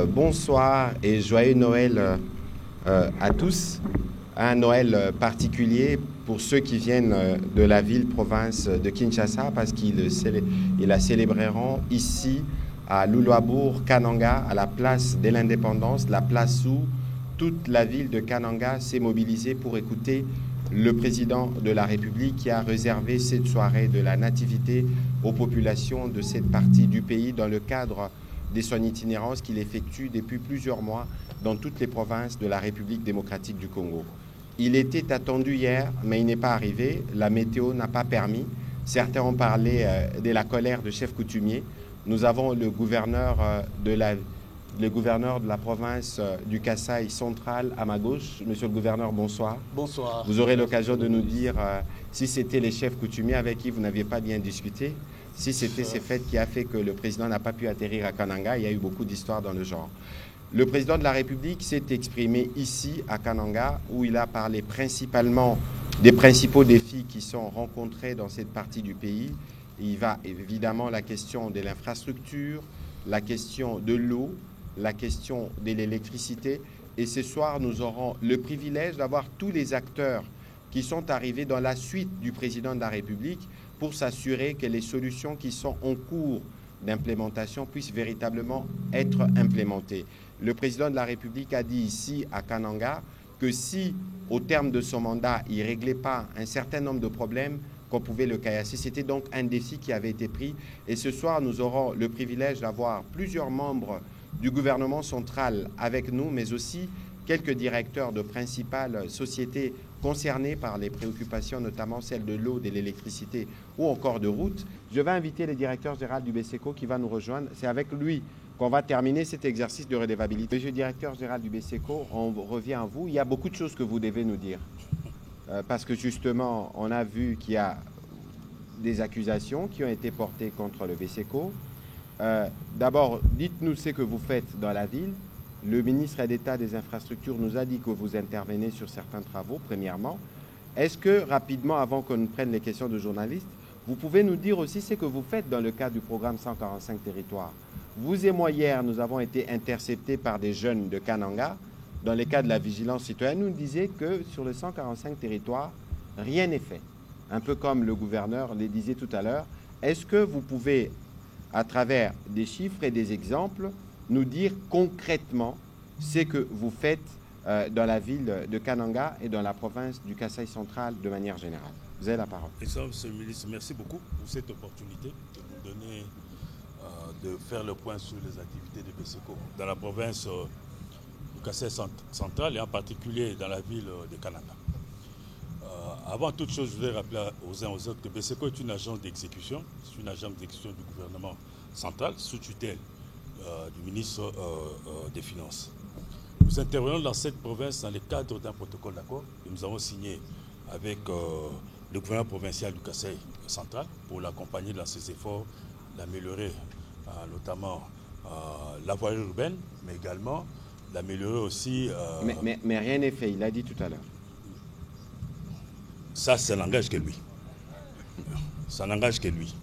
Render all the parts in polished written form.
Bonsoir et joyeux Noël à tous. Un Noël particulier pour ceux qui viennent de la ville-province de Kinshasa parce qu'ils la célébreront ici à Luluabour, Kananga, à la place de l'indépendance, la place où toute la ville de Kananga s'est mobilisée pour écouter le président de la République qui a réservé cette soirée de la nativité aux populations de cette partie du pays dans le cadre des soins itinérance qu'il effectue depuis plusieurs mois dans toutes les provinces de la République démocratique du Congo. Il était attendu hier, mais il n'est pas arrivé. La météo n'a pas permis. Certains ont parlé de la colère de chefs coutumiers. Nous avons le gouverneur de la province du Kasaï central à ma gauche. Monsieur le gouverneur, bonsoir. Bonsoir. Vous aurez l'occasion de nous dire si c'était les chefs coutumiers avec qui vous n'aviez pas bien discuté, si c'était ces faits qui a fait que le président n'a pas pu atterrir à Kananga. Il y a eu beaucoup d'histoires dans le genre. Le président de la République s'est exprimé ici à Kananga où il a parlé principalement des principaux défis qui sont rencontrés dans cette partie du pays. Il va évidemment la question de l'infrastructure, la question de l'eau, la question de l'électricité. Et ce soir, nous aurons le privilège d'avoir tous les acteurs qui sont arrivés dans la suite du président de la République pour s'assurer que les solutions qui sont en cours d'implémentation puissent véritablement être implémentées. Le président de la République a dit ici à Kananga que si, au terme de son mandat, il ne réglait pas un certain nombre de problèmes, qu'on pouvait le caillasser. C'était donc un défi qui avait été pris. Et ce soir, nous aurons le privilège d'avoir plusieurs membres du gouvernement central avec nous, mais aussi quelques directeurs de principales sociétés concernées par les préoccupations, notamment celles de l'eau, de l'électricité ou encore de routes. Je vais inviter le directeur général du BCECO qui va nous rejoindre. C'est avec lui qu'on va terminer cet exercice de redevabilité. Monsieur le directeur général du BCECO, on revient à vous. Il y a beaucoup de choses que vous devez nous dire. Parce que justement, on a vu qu'il y a des accusations qui ont été portées contre le BCECO. D'abord, dites-nous ce que vous faites dans la ville. Le ministre d'État des Infrastructures nous a dit que vous intervenez sur certains travaux, premièrement. Est-ce que, rapidement, avant qu'on prenne les questions de journalistes, vous pouvez nous dire aussi ce que vous faites dans le cadre du programme 145 territoires? Vous et moi, hier, nous avons été interceptés par des jeunes de Kananga. Dans le cadre de la vigilance citoyenne, nous disaient que sur les 145 territoires, rien n'est fait. Un peu comme le gouverneur le disait tout à l'heure. Est-ce que vous pouvez, à travers des chiffres et des exemples, nous dire concrètement ce que vous faites dans la ville de Kananga et dans la province du Kasaï central de manière générale? Vous avez la parole. Excellent, Monsieur le ministre, merci beaucoup pour cette opportunité de nous donner de faire le point sur les activités de BCECO dans la province du Kasaï central et en particulier dans la ville de Kananga. Avant toute chose, je voudrais rappeler aux uns aux autres que BCECO est une agence d'exécution, c'est une agence d'exécution du gouvernement central sous tutelle du ministre des Finances. Nous intervenons dans cette province dans le cadre d'un protocole d'accord que nous avons signé avec le gouvernement provincial du Kasaï central pour l'accompagner dans ses efforts d'améliorer notamment la voirie urbaine, mais également d'améliorer aussi... Mais rien n'est fait, il l'a dit tout à l'heure. Ça, ça n'engage que lui. Ça n'engage que lui.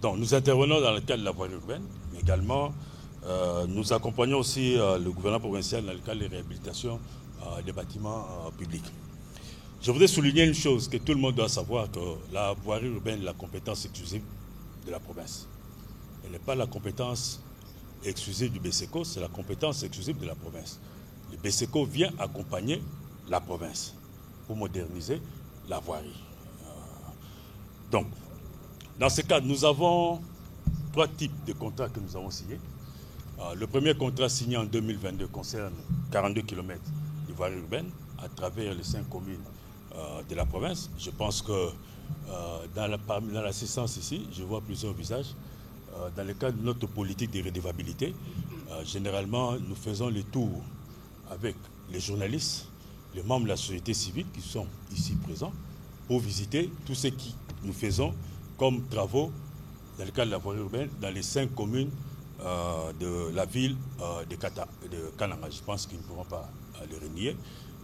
Donc, nous intervenons dans le cadre de la voirie urbaine, mais également, nous accompagnons aussi le gouvernement provincial dans le cadre de la réhabilitation des bâtiments publics. Je voudrais souligner une chose que tout le monde doit savoir, que la voirie urbaine est la compétence exclusive de la province. Elle n'est pas la compétence exclusive du BCECO, c'est la compétence exclusive de la province. Le BCECO vient accompagner la province pour moderniser la voirie. Donc, dans ce cadre, nous avons 3 types de contrats que nous avons signés. Le premier contrat signé en 2022 concerne 42 km de voirie urbaine à travers les 5 communes de la province. Je pense que dans l'assistance ici, je vois plusieurs visages. Dans le cadre de notre politique de redevabilité, généralement, nous faisons les tours avec les journalistes, les membres de la société civile qui sont ici présents pour visiter tout ce que nous faisons comme travaux dans le cadre de la voirie urbaine dans les 5 communes de la ville de Kananga. Je pense qu'ils ne pourront pas le renier.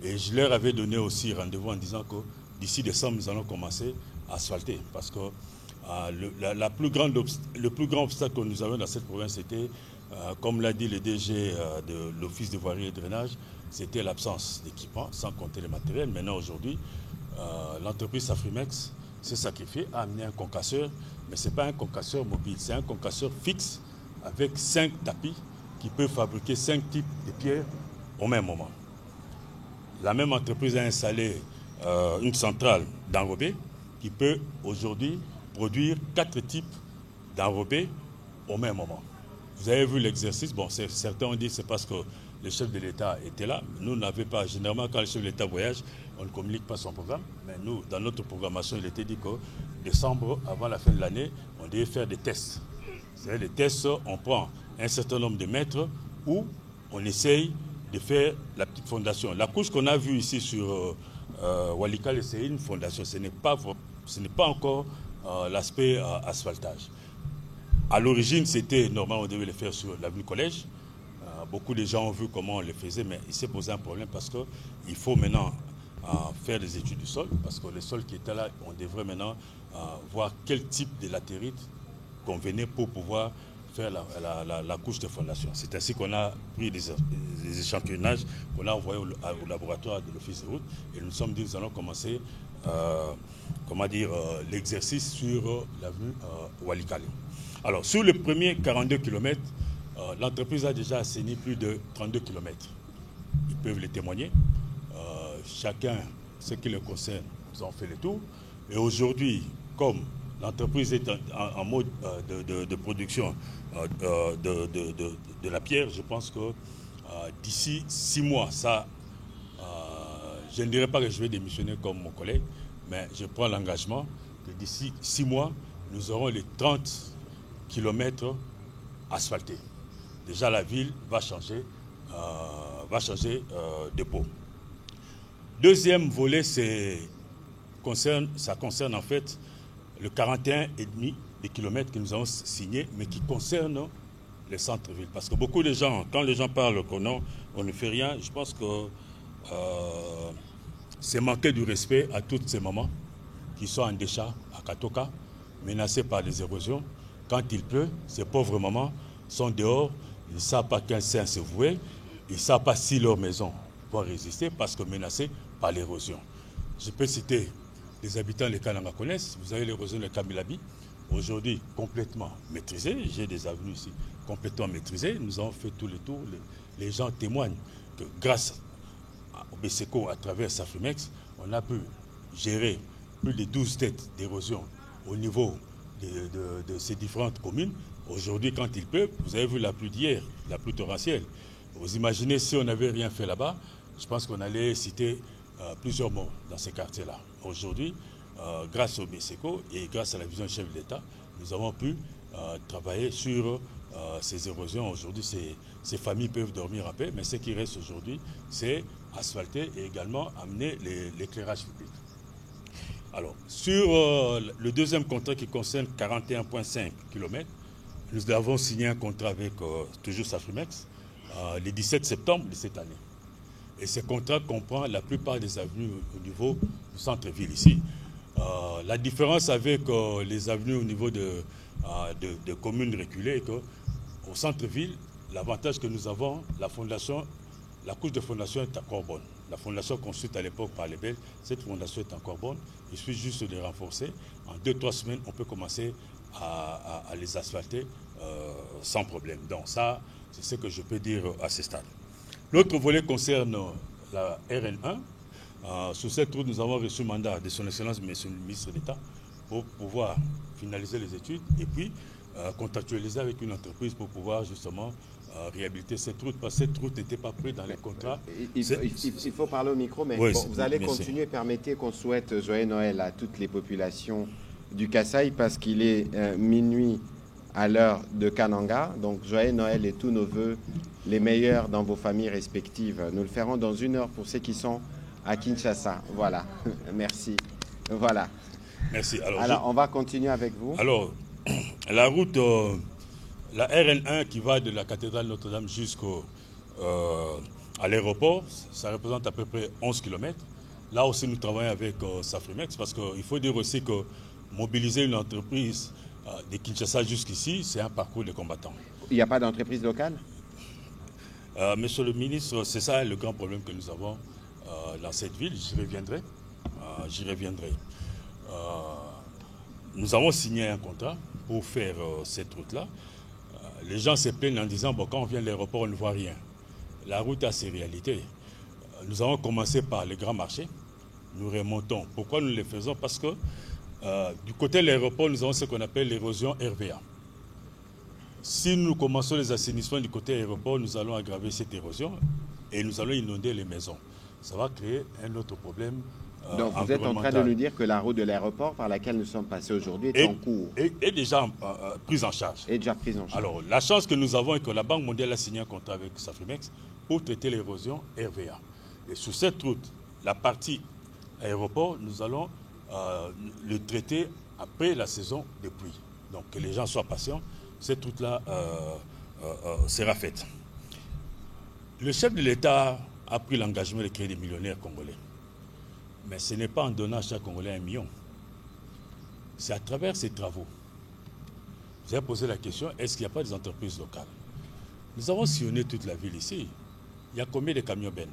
Et je leur avais donné aussi rendez-vous en disant que d'ici décembre, nous allons commencer à asphalter parce que le plus grand obstacle que nous avons dans cette province, c'était Comme l'a dit le DG de l'Office de voirie et drainage, c'était l'absence d'équipement, sans compter les matériels. Maintenant, aujourd'hui, l'entreprise Safrimex s'est sacrifiée, a amené un concasseur, mais ce n'est pas un concasseur mobile, c'est un concasseur fixe avec 5 tapis qui peut fabriquer 5 types de pierres au même moment. La même entreprise a installé une centrale d'enrobés qui peut aujourd'hui produire 4 types d'enrobés au même moment. Vous avez vu l'exercice, bon, certains ont dit que c'est parce que le chef de l'État était là. Nous n'avions pas, généralement quand le chef de l'État voyage, on ne communique pas son programme. Mais nous, dans notre programmation, il était dit que décembre, avant la fin de l'année, on devait faire des tests. C'est-à-dire les tests, on prend un certain nombre de mètres où on essaye de faire la petite fondation. La couche qu'on a vue ici sur Walikale, c'est une fondation. Ce n'est pas encore l'aspect asphaltage. À l'origine, c'était normal, on devait le faire sur l'avenue Collège. Beaucoup de gens ont vu comment on le faisait, mais il s'est posé un problème parce qu'il faut maintenant faire des études du sol, parce que le sol qui était là, on devrait maintenant voir quel type de latérite convenait pour pouvoir faire la couche de fondation. C'est ainsi qu'on a pris des échantillonnages qu'on a envoyés au laboratoire de l'Office de route et nous sommes dit nous allons commencer l'exercice sur l'avenue Walikale. Alors, sur le premier 42 km, l'entreprise a déjà assaini plus de 32 km. Ils peuvent le témoigner. Chacun, ce qui le concerne, nous avons fait le tour. Et aujourd'hui, comme l'entreprise est en mode de production de la pierre, je pense que d'ici 6 mois, je ne dirais pas que je vais démissionner comme mon collègue, mais je prends l'engagement que d'ici 6 mois, nous aurons les 30 kilomètres asphaltés. Déjà, la ville va changer de peau. Deuxième volet, ça concerne en fait le 41,5 des kilomètres que nous avons signé, mais qui concerne les centres-villes. Parce que beaucoup de gens, quand les gens parlent qu'on ne fait rien, je pense que c'est manquer du respect à toutes ces mamans qui sont en déchat à Katoka, menacées par les érosions. Quand il pleut, ces pauvres mamans sont dehors, ils ne savent pas quel sein se vouer, ils ne savent pas si leur maison va résister parce que menacées par l'érosion. Je peux citer les habitants de Kananga connaissent, vous avez l'érosion de Kamilabi, aujourd'hui complètement maîtrisée, j'ai des avenues ici complètement maîtrisées, nous avons fait tous les tours, les gens témoignent que grâce au BSECO à travers Safrimex, on a pu gérer plus de 12 têtes d'érosion au niveau de ces différentes communes. Aujourd'hui, quand il pleut, vous avez vu la pluie d'hier, la pluie torrentielle. Vous imaginez si on n'avait rien fait là-bas, je pense qu'on allait citer plusieurs morts dans ces quartiers-là. Aujourd'hui, grâce au BSECO et grâce à la vision du chef de l'État, nous avons pu travailler sur ces érosions. Aujourd'hui, ces familles peuvent dormir en paix, mais ce qui reste aujourd'hui, c'est asphalter et également amener l'éclairage public. Alors, sur le deuxième contrat qui concerne 41,5 km, nous avons signé un contrat avec toujours Safrimex le 17 septembre de cette année. Et ce contrat comprend la plupart des avenues au niveau du centre-ville ici. La différence avec les avenues au niveau de communes reculées est qu'au centre-ville, l'avantage que nous avons, la couche de fondation est encore bonne. La fondation construite à l'époque par les Belges, cette fondation est encore bonne. Il suffit juste de les renforcer. En 2-3 semaines, on peut commencer à les asphalter sans problème. Donc ça, c'est ce que je peux dire à ce stade. L'autre volet concerne la RN1. Sur cette route, nous avons reçu mandat de son Excellence, Monsieur le ministre d'État, pour pouvoir finaliser les études et puis contractualiser avec une entreprise pour pouvoir justement réhabiliter cette route, parce que cette route n'était pas prise dans les contrats. Il faut parler au micro, mais oui, bon, vous allez continuer. Permettez qu'on souhaite joyeux Noël à toutes les populations du Kasaï, parce qu'il est minuit à l'heure de Kananga. Donc, joyeux Noël et tous nos voeux, les meilleurs dans vos familles respectives. Nous le ferons dans 1 heure pour ceux qui sont à Kinshasa. Voilà. Merci. Voilà. Merci. Alors on va continuer avec vous. Alors, la route... la RN1 qui va de la cathédrale Notre-Dame jusqu'à l'aéroport, ça représente à peu près 11 km. Là aussi, nous travaillons avec Safrimex parce qu'il faut dire aussi que mobiliser une entreprise de Kinshasa jusqu'ici, c'est un parcours de combattants. Il n'y a pas d'entreprise locale? Monsieur le ministre, c'est ça le grand problème que nous avons dans cette ville. J'y reviendrai. Nous avons signé un contrat pour faire cette route-là. Les gens se plaignent en disant bon, quand on vient de l'aéroport, on ne voit rien. La route a ses réalités. Nous avons commencé par les grands marchés. Nous remontons. Pourquoi nous le faisons? Parce que du côté de l'aéroport, nous avons ce qu'on appelle l'érosion RVA. Si nous commençons les assainissements du côté aéroport, nous allons aggraver cette érosion et nous allons inonder les maisons. Ça va créer un autre problème. Donc vous êtes en train de nous dire que la route de l'aéroport par laquelle nous sommes passés aujourd'hui est en cours. Est déjà prise en charge. Est déjà prise en charge. Alors la chance que nous avons est que la Banque mondiale a signé un contrat avec Safrimex pour traiter l'érosion RVA. Et sur cette route, la partie aéroport, nous allons le traiter après la saison des pluies. Donc que les gens soient patients. Cette route-là sera faite. Le chef de l'État a pris l'engagement de créer des millionnaires congolais. Mais ce n'est pas en donnant à chaque Congolais 1 million. C'est à travers ces travaux. Vous avez posé la question, est-ce qu'il n'y a pas des entreprises locales? Nous avons sillonné toute la ville ici. Il y a combien de camions bennes?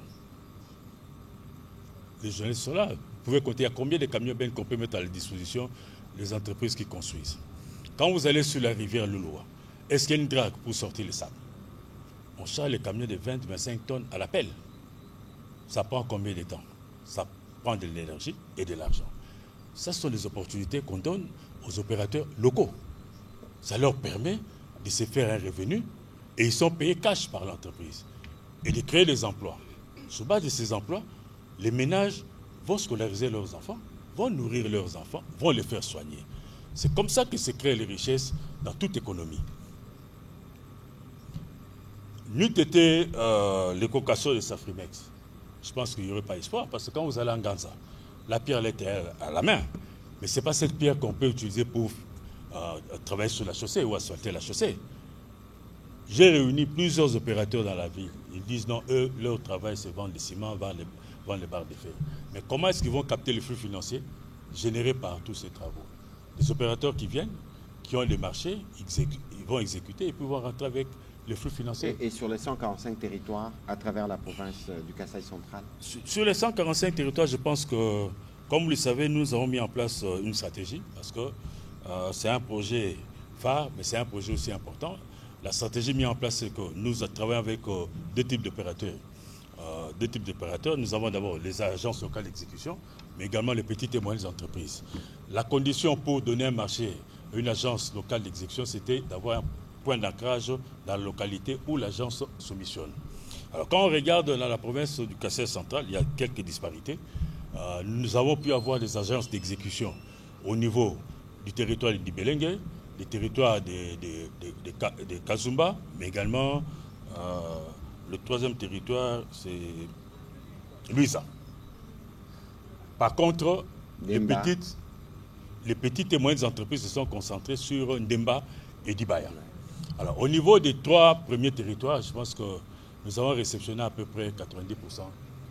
Les journalistes sont là. Vous pouvez compter, il y a combien de camions bennes qu'on peut mettre à la disposition des entreprises qui construisent? Quand vous allez sur la rivière Louloua, est-ce qu'il y a une drague pour sortir le sable? On charge les camions de 20-25 tonnes à la pelle. Ça prend combien de temps? Ça prend de l'énergie et de l'argent. Ça, ce sont des opportunités qu'on donne aux opérateurs locaux. Ça leur permet de se faire un revenu et ils sont payés cash par l'entreprise et de créer des emplois. Sur base de ces emplois, les ménages vont scolariser leurs enfants, vont nourrir leurs enfants, vont les faire soigner. C'est comme ça que se créent les richesses dans toute économie. N'eût été l'évocation de Safrimex, je pense qu'il n'y aurait pas espoir, parce que quand vous allez en Ganza, la pierre elle était à la main, mais ce n'est pas cette pierre qu'on peut utiliser pour travailler sur la chaussée ou asphalter la chaussée. J'ai réuni plusieurs opérateurs dans la ville. Ils disent non, eux, leur travail, c'est vendre le ciment, vendre les barres de fer. Mais comment est-ce qu'ils vont capter les flux financiers générés par tous ces travaux? Les opérateurs qui viennent, qui ont des marchés, ils vont exécuter et pouvoir rentrer avec les flux financiers. Et sur les 145 territoires à travers la province du Kasaï central? Sur les 145 territoires, je pense que, comme vous le savez, nous avons mis en place une stratégie parce que c'est un projet phare, mais c'est un projet aussi important. La stratégie mise en place, c'est que nous travaillons avec deux types d'opérateurs. Nous avons d'abord les agences locales d'exécution, mais également les petites et moyennes entreprises. La condition pour donner un marché à une agence locale d'exécution, c'était d'avoir un point d'ancrage dans la localité où l'agence se missionne. Alors quand on regarde dans la province du Kasaï central, il y a quelques disparités. Nous avons pu avoir des agences d'exécution au niveau du territoire de Dibelenge, des territoires de Kazumba, mais également le troisième territoire, c'est Luisa. Par contre, les petites et moyennes entreprises se sont concentrées sur Ndemba et Dibaya. Alors, au niveau des trois premiers territoires, je pense que nous avons réceptionné à peu près 90%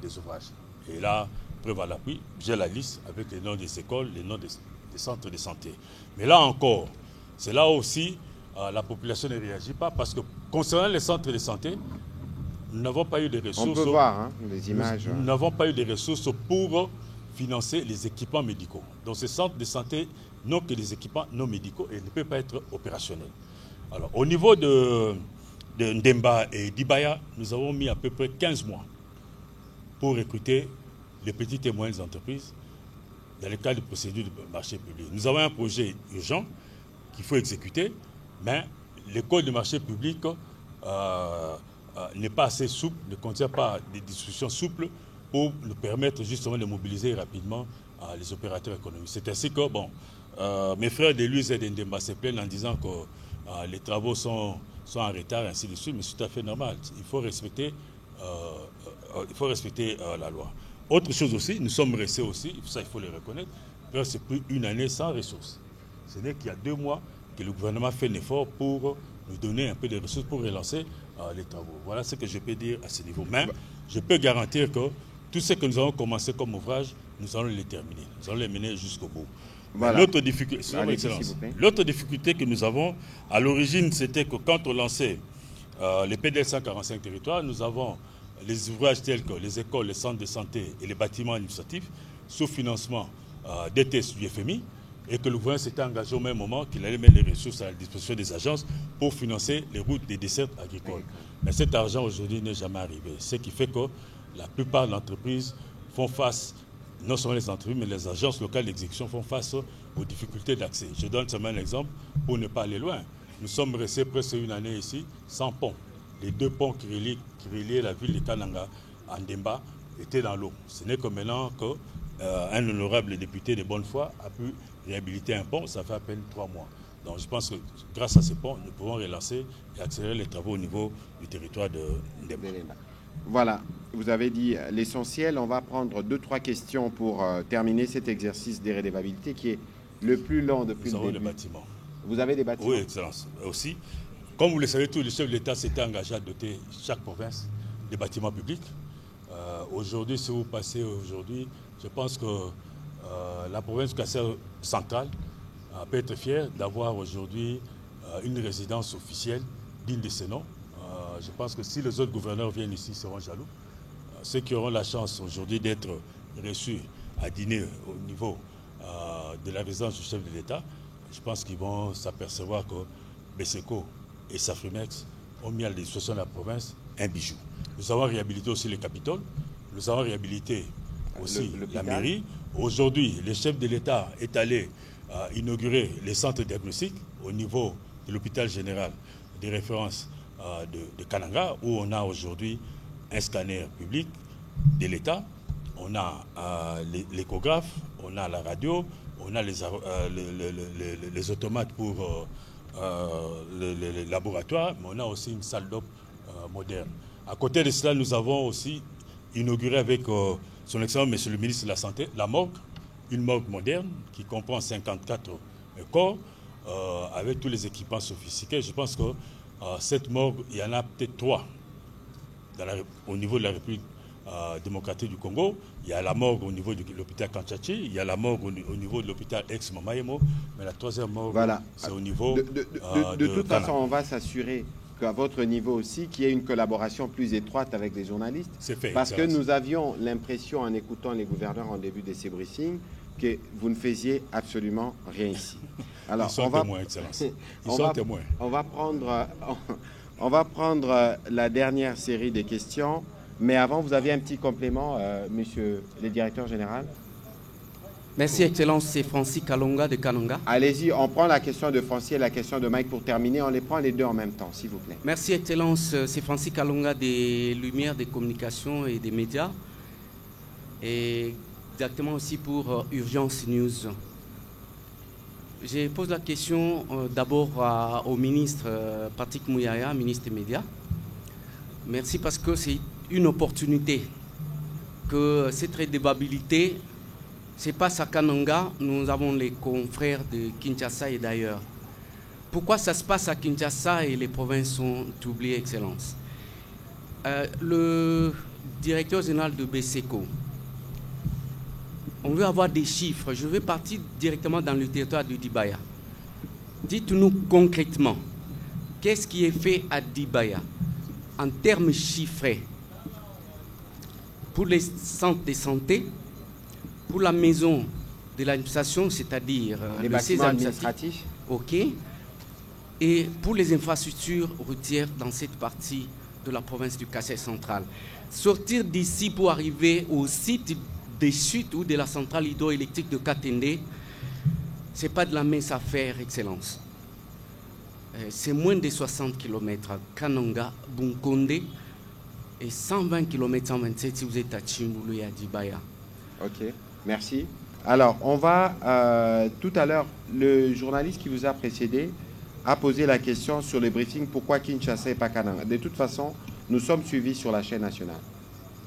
des ouvrages. Et là, preuve à l'appui, j'ai la liste avec les noms des écoles, les noms des centres de santé. Mais là encore, c'est là aussi la population ne réagit pas parce que concernant les centres de santé, nous n'avons pas eu de ressources. On peut voir les images. Nous n'avons pas eu de ressources pour financer les équipements médicaux. Donc ces centres de santé n'ont que des équipements non médicaux et ne peuvent pas être opérationnels. Alors au niveau de Ndemba et d'Ibaya, nous avons mis à peu près 15 mois pour recruter les petites et moyennes entreprises dans le cadre de procédures de marché public. Nous avons un projet urgent qu'il faut exécuter, mais le code de marché public n'est pas assez souple, ne contient pas des discussions souples pour nous permettre justement de mobiliser rapidement les opérateurs économiques. C'est ainsi que, mes frères de Luiz et d'Ndemba se plaignent en disant que les travaux sont en retard, ainsi de suite, mais c'est tout à fait normal. Il faut respecter la loi. Autre chose aussi, nous sommes restés aussi, ça il faut le reconnaître, c'est plus une année sans ressources. Ce n'est qu'il y a 2 mois que le gouvernement fait un effort pour nous donner un peu de ressources pour relancer les travaux. Voilà ce que je peux dire à ce niveau. Mais je peux garantir que tout ce que nous avons commencé comme ouvrage, nous allons les terminer. Nous allons les mener jusqu'au bout. Voilà. L'autre difficulté, l'autre difficulté que nous avons, à l'origine, c'était que quand on lançait les PDL 145 territoires, nous avons les ouvrages tels que les écoles, les centres de santé et les bâtiments administratifs sous financement des tests du FMI, et que le gouvernement s'était engagé au même moment qu'il allait mettre les ressources à la disposition des agences pour financer les routes des dessertes agricoles. Mais cet argent aujourd'hui n'est jamais arrivé. Ce qui fait que la plupart de l'entreprise font face, non seulement les entreprises, mais les agences locales d'exécution font face aux difficultés d'accès. Je donne seulement un exemple pour ne pas aller loin. Nous sommes restés presque une année ici sans pont. Les 2 ponts qui reliaient la ville de Kananga à Ndemba étaient dans l'eau. Ce n'est que maintenant qu'un honorable député de bonne foi a pu réhabiliter un pont, ça fait à peine 3 mois. Donc je pense que grâce à ce pont, nous pouvons relancer et accélérer les travaux au niveau du territoire de Ndemba. Voilà, vous avez dit l'essentiel. On va prendre 2-3 questions pour terminer cet exercice d'irrédévabilité qui est le plus long depuis le début. Nous avons des bâtiments. Vous avez des bâtiments? Oui, Excellence. Aussi, comme vous le savez, tous les chefs de l'État s'étaient engagés à doter chaque province des bâtiments publics. Aujourd'hui, si vous passez aujourd'hui, je pense que la province du Kassai centrale peut être fière d'avoir aujourd'hui une résidence officielle digne de ce nom. Je pense que si les autres gouverneurs viennent ici, ils seront jaloux. Ceux qui auront la chance aujourd'hui d'être reçus à dîner au niveau de la résidence du chef de l'État, je pense qu'ils vont s'apercevoir que Beseko et Safrimex ont mis à la disposition de la province un bijou. Nous avons réhabilité aussi le Capitole, nous avons réhabilité aussi la mairie. Aujourd'hui, le chef de l'État est allé inaugurer les centres diagnostiques au niveau de l'hôpital général des références de Kananga, où on a aujourd'hui un scanner public de l'État, on a l'échographe, on a la radio, on a les automates pour les laboratoires, mais on a aussi une salle d'op moderne. À côté de cela, nous avons aussi inauguré avec son excellence, monsieur le ministre de la Santé, la morgue, une morgue moderne qui comprend 54 corps, avec tous les équipements sophistiqués. Je pense que cette morgue, il y en a peut-être 3 au niveau de la République démocratique du Congo. Il y a la morgue au niveau de l'hôpital Kanchachi, il y a la morgue au niveau de l'hôpital ex-Mamayemo, mais la 3e morgue, voilà, c'est au niveau de toute façon, on va s'assurer qu'à votre niveau aussi, qu'il y ait une collaboration plus étroite avec les journalistes. C'est fait. Parce que nous avions l'impression, en écoutant les gouverneurs en début de ces briefings, que vous ne faisiez absolument rien ici. Alors, ils sont témoins, Excellence. Ils sont témoins. On va prendre la dernière série de questions. Mais avant, vous aviez un petit complément, monsieur le directeur général. Merci, Excellence. C'est Francis Kalonga de Kananga. Allez-y, on prend la question de Francis et la question de Mike pour terminer. On les prend les deux en même temps, s'il vous plaît. Merci, Excellence. C'est Francis Kalonga des Lumières, des Communications et des Médias. Et exactement aussi pour Urgence News. Je pose la question d'abord au ministre Patrick Mouyaya, ministre des Médias. Merci parce que c'est une opportunité que cette redevabilité se passe à Kananga. Nous avons les confrères de Kinshasa et d'ailleurs. Pourquoi ça se passe à Kinshasa et les provinces sont oubliées, Excellence? Le directeur général de Beseko, on veut avoir des chiffres. Je vais partir directement dans le territoire de Dibaya. Dites-nous concrètement, qu'est-ce qui est fait à Dibaya en termes chiffrés pour les centres de santé, pour la maison de l'administration, c'est-à-dire les bâtiments administratifs, ok, et pour les infrastructures routières dans cette partie de la province du Kassai central. Sortir d'ici pour arriver au site des chutes ou de la centrale hydroélectrique de Katende, ce n'est pas de la mince affaire, Excellence. C'est moins de 60 km à Kananga, Bunkonde, et 120 km, 127 si vous êtes à Chimbulu et à Dibaya. Ok, merci. Alors, on va, tout à l'heure, le journaliste qui vous a précédé a posé la question sur le briefing, pourquoi Kinshasa et pas Kananga. De toute façon, nous sommes suivis sur la chaîne nationale.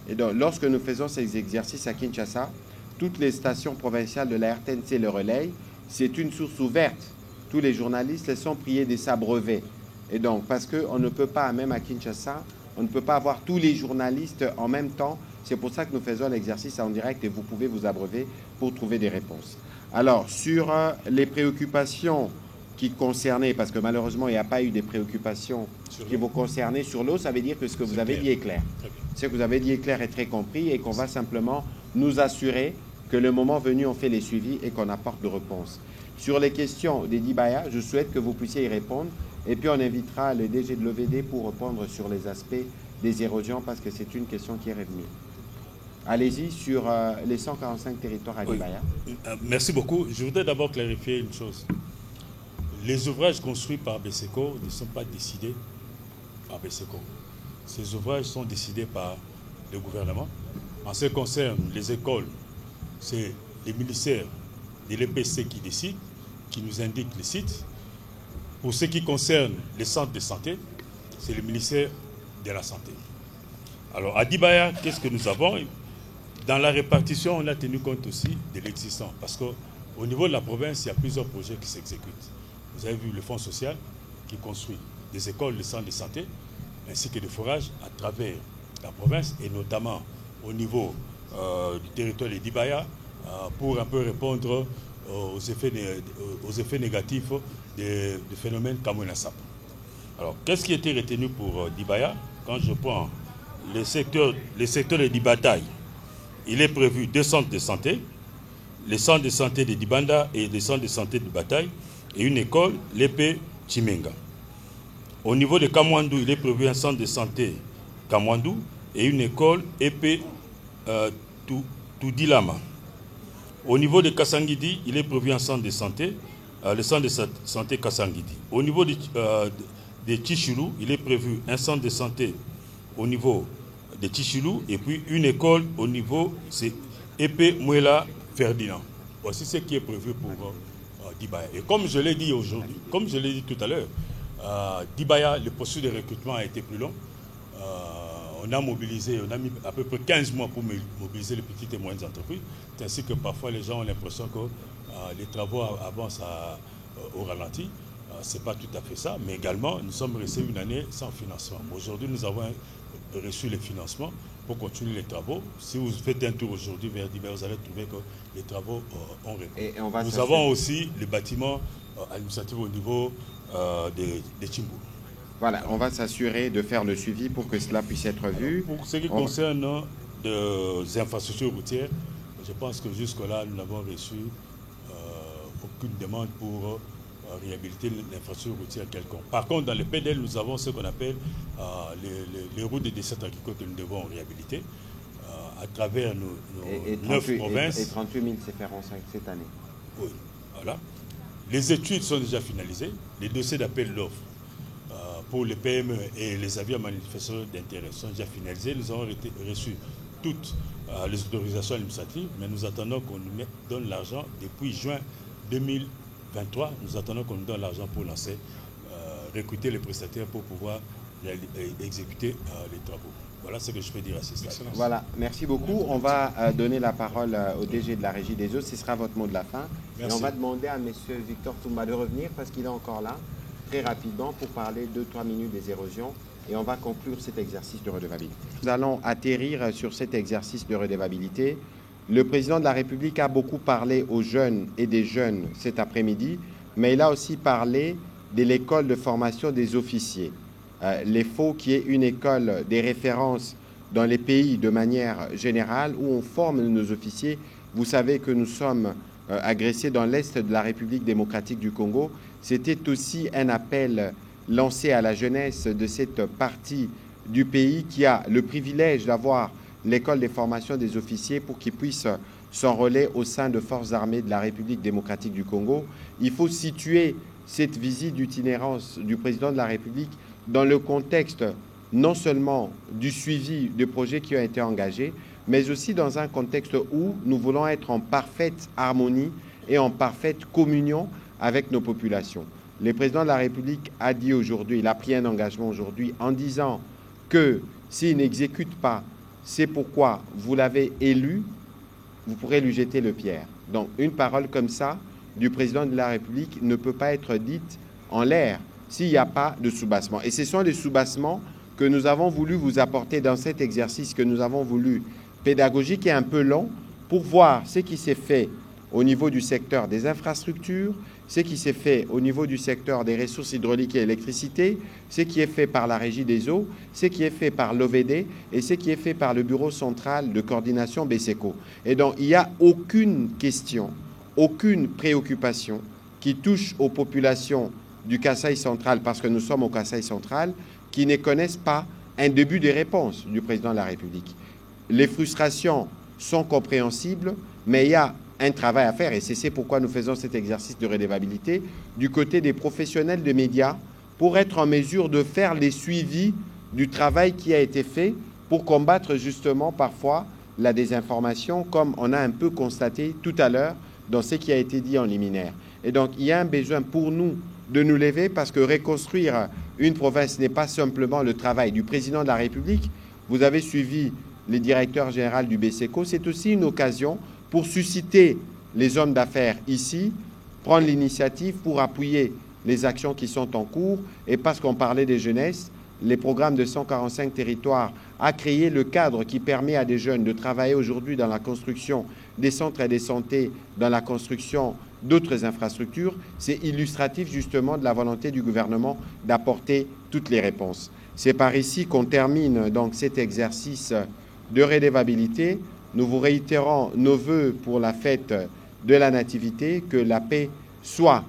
Et donc, lorsque nous faisons ces exercices à Kinshasa, toutes les stations provinciales de la RTNC le relayent. C'est une source ouverte. Tous les journalistes les sont priés de s'abreuver. Et donc, parce qu'on ne peut pas, même à Kinshasa, on ne peut pas avoir tous les journalistes en même temps. C'est pour ça que nous faisons l'exercice en direct et vous pouvez vous abreuver pour trouver des réponses. Alors, sur les préoccupations qui concernaient, parce que malheureusement, il n'y a pas eu des préoccupations qui vous concernaient sur l'eau, ça veut dire que ce que vous avez dit est clair. Ce que vous avez dit est clair et très compris et qu'on va simplement nous assurer que le moment venu, on fait les suivis et qu'on apporte de réponses. Sur les questions des Dibaya, je souhaite que vous puissiez y répondre et puis on invitera le DG de l'OVD pour répondre sur les aspects des érosions parce que c'est une question qui est revenue. Allez-y sur les 145 territoires à Dibaya. Merci beaucoup. Je voudrais d'abord clarifier une chose. Les ouvrages construits par BESECO ne sont pas décidés par BESECO. Ces ouvrages sont décidés par le gouvernement. En ce qui concerne les écoles, c'est les ministères de l'EPC qui décident, qui nous indiquent les sites. Pour ce qui concerne les centres de santé, c'est le ministère de la Santé. Alors, à Dibaya, qu'est-ce que nous avons? Dans la répartition, on a tenu compte aussi de l'existant. Parce qu'au niveau de la province, il y a plusieurs projets qui s'exécutent. Vous avez vu le Fonds social qui construit des écoles, des centres de santé, ainsi que des forages à travers la province, et notamment au niveau du territoire de Dibaya, pour un peu répondre aux effets négatifs du phénomène Kamouina-Sap. Alors, qu'est-ce qui a été retenu pour Dibaya? Quand je prends le secteur de Dibataï, il est prévu 2 centres de santé, les centres de santé de Dibanda et les centres de santé de Bataille, et une école, l'épée Chimenga. Au niveau de Kamwandou, il est prévu un centre de santé Kamwandou et une école épée Toudilama. Au niveau de Kassangidi, il est prévu un centre de santé, le centre de santé Kassangidi. Au niveau de Chichilou, il est prévu un centre de santé au niveau de Chichilou et puis une école au niveau, c'est épée Mouela Ferdinand. Voici ce qui est prévu pour Dibaya. Et comme je l'ai dit aujourd'hui, comme je l'ai dit tout à l'heure, Dibaya, le processus de recrutement a été plus long. On a mis à peu près 15 mois pour mobiliser les petites et moyennes entreprises, ainsi que parfois les gens ont l'impression que les travaux avancent au ralenti. Ce n'est pas tout à fait ça, mais également nous sommes restés une année sans financement. Aujourd'hui, nous avons reçu les financements pour continuer les travaux. Si vous faites un tour aujourd'hui vers Dibaya, vous allez trouver que les travaux ont repris. Nous avons aussi les bâtiments administratifs au niveau de Chimbou. Voilà, on va s'assurer de faire le suivi pour que cela puisse être vu. Pour ce qui concerne les infrastructures routières, je pense que jusque-là, nous n'avons reçu aucune demande pour réhabiliter l'infrastructure routière quelconque. Par contre, dans le PDL, nous avons ce qu'on appelle les routes de descente agricole que nous devons réhabiliter à travers nos 9 provinces. Et 38 000 CFR cette année. Oui, voilà. Les études sont déjà finalisées. Les dossiers d'appel d'offres pour les PME et les avis à manifestation d'intérêt sont déjà finalisés. Nous avons reçu toutes les autorisations administratives, mais nous attendons qu'on nous donne l'argent depuis juin 2023. Nous attendons qu'on nous donne l'argent pour lancer, recruter les prestataires pour pouvoir exécuter les travaux. Voilà ce que je peux dire à ce stade. Voilà, merci beaucoup. On va donner la parole au DG de la Régie des eaux. Ce sera votre mot de la fin. Merci. Et on va demander à M. Victor Toumba de revenir parce qu'il est encore là, très rapidement, pour parler 2-3 minutes des érosions. Et on va conclure cet exercice de redevabilité. Nous allons atterrir sur cet exercice de redevabilité. Le président de la République a beaucoup parlé aux jeunes et des jeunes cet après-midi, mais il a aussi parlé de l'école de formation des officiers. L'EFO, qui est une école des références dans les pays de manière générale, où on forme nos officiers. Vous savez que nous sommes agressés dans l'Est de la République démocratique du Congo. C'était aussi un appel lancé à la jeunesse de cette partie du pays qui a le privilège d'avoir l'école des formations des officiers pour qu'ils puissent s'enrôler au sein de forces armées de la République démocratique du Congo. Il faut situer cette visite d'itinérance du président de la République dans le contexte non seulement du suivi des projets qui ont été engagés, mais aussi dans un contexte où nous voulons être en parfaite harmonie et en parfaite communion avec nos populations. Le président de la République a dit aujourd'hui, il a pris un engagement aujourd'hui en disant que s'il n'exécute pas, c'est pourquoi vous l'avez élu, vous pourrez lui jeter le pierre. Donc une parole comme ça du président de la République ne peut pas être dite en l'air s'il n'y a pas de soubassement. Et ce sont les soubassements que nous avons voulu vous apporter dans cet exercice que nous avons voulu pédagogique et un peu long pour voir ce qui s'est fait au niveau du secteur des infrastructures, ce qui s'est fait au niveau du secteur des ressources hydrauliques et électricité, ce qui est fait par la Régie des eaux, ce qui est fait par l'OVD et ce qui est fait par le Bureau central de coordination BESECO. Et donc, il n'y a aucune question, aucune préoccupation qui touche aux populations du Kasaï central, parce que nous sommes au Kasaï central, qui ne connaissent pas un début des réponses du président de la République. Les frustrations sont compréhensibles, mais il y a un travail à faire, et c'est pourquoi nous faisons cet exercice de redevabilité du côté des professionnels des médias pour être en mesure de faire les suivis du travail qui a été fait pour combattre justement parfois la désinformation, comme on a un peu constaté tout à l'heure dans ce qui a été dit en liminaire. Et donc, il y a un besoin pour nous de nous lever, parce que reconstruire une province n'est pas simplement le travail du président de la République. Vous avez suivi les directeurs généraux du BESECO, c'est aussi une occasion pour susciter les hommes d'affaires ici, prendre l'initiative pour appuyer les actions qui sont en cours. Et parce qu'on parlait des jeunesses, les programmes de 145 territoires a créé le cadre qui permet à des jeunes de travailler aujourd'hui dans la construction des centres et des santé, dans la construction d'autres infrastructures. C'est illustratif justement de la volonté du gouvernement d'apporter toutes les réponses. C'est par ici qu'on termine donc cet exercice de redevabilité. Nous vous réitérons nos vœux pour la fête de la Nativité, que la paix soit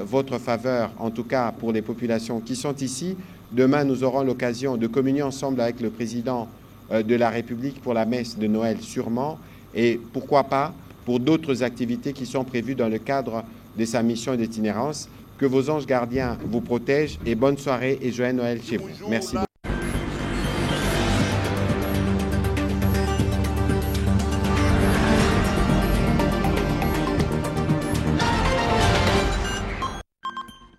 votre faveur, en tout cas pour les populations qui sont ici. Demain, nous aurons l'occasion de communier ensemble avec le président de la République pour la messe de Noël sûrement, et pourquoi pas pour d'autres activités qui sont prévues dans le cadre de sa mission d'itinérance. Que vos anges gardiens vous protègent, et bonne soirée et joyeux Noël chez vous. Merci beaucoup.